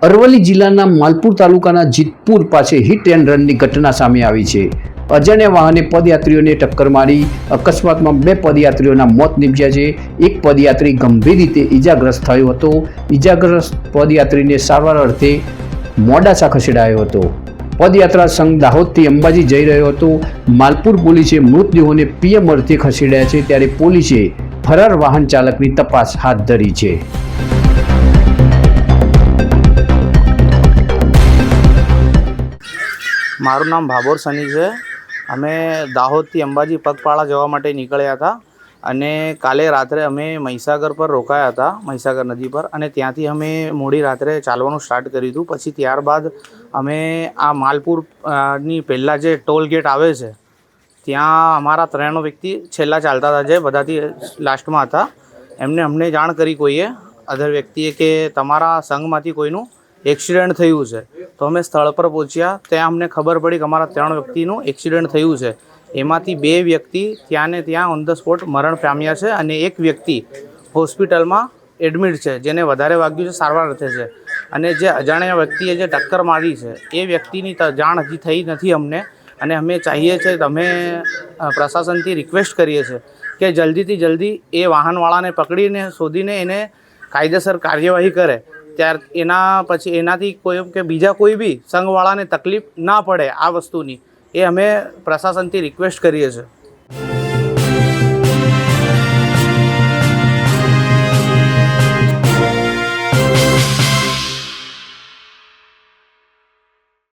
અરવલ્લી જિલ્લાના માલપુર તાલુકાના જીતપુર પાસે હિટ એન્ડ રનની ઘટના સામે આવી છે। અજાણ્યા વાહને પદયાત્રીઓને ટક્કર મારી અકસ્માતમાં 2 પદયાત્રીઓના મોત નીપજ્યા છે। એક પદયાત્રી ગંભીર રીતે ઈજાગ્રસ્ત થયો હતો। ઈજાગ્રસ્ત પદયાત્રીને સારવાર અર્થે મોડાસા ખસેડાયો હતો। પદયાત્રા સંઘ દાહોદથી અંબાજી જઈ રહ્યો હતો। માલપુર પોલીસે મૃતદેહોને પીએમ અર્થે ખસેડ્યા છે, ત્યારે પોલીસે ફરાર વાહન ચાલકની તપાસ હાથ ધરી છે। મારું નામ ભાભોર સની છે। અમે દાહોદથી અંબાજી પગપાળા જવા માટે નીકળ્યા હતા અને કાલે રાત્રે અમે મહીસાગર પર રોકાયા હતા, મહીસાગર નદી પર, અને ત્યાંથી અમે મોડી રાત્રે ચાલવાનું સ્ટાર્ટ કર્યું હતું। પછી ત્યારબાદ અમે આ માલપુરની પહેલાં જે ટોલ ગેટ આવે છે ત્યાં અમારા 3 વ્યક્તિ છેલ્લા ચાલતા હતા, જે બધાથી લાસ્ટમાં હતા। અમને જાણ કરી કોઈએ અધર વ્યક્તિએ કે તમારા સંઘમાંથી કોઈનું એક્સિડન્ટ થયું છે। તો અમે સ્થળ પર પહોંચ્યા। ત્યાં અમને ખબર પડી કે અમારા 3 વ્યક્તિનું એક્સિડન્ટ થયું છે। એમાંથી 2 વ્યક્તિ ત્યાં ને ત્યાં ઓન ધ સ્પોટ મરણ પામ્યા છે અને એક વ્યક્તિ હોસ્પિટલમાં એડમિટ છે, જેને વધારે વાગ્યું છે, સારવાર અર્થે છે। અને જે અજાણ્યા વ્યક્તિએ જે ટક્કર મારી છે એ વ્યક્તિની જાણ હજી થઈ નથી અમને, અને અમે ચાહીએ છીએ કે અમે પ્રશાસનથી રિક્વેસ્ટ કરીએ છીએ કે જલ્દીથી જલ્દી એ વાહનવાળાને પકડીને શોધીને એને કાયદેસર કાર્યવાહી કરે, ત્યાર એના પછી એનાથી કોઈ કે બીજા કોઈ બી સંઘવાળાને તકલીફ ના પડે આ વસ્તુની, એ અમે પ્રશાસનથી રિક્વેસ્ટ કરીએ છીએ।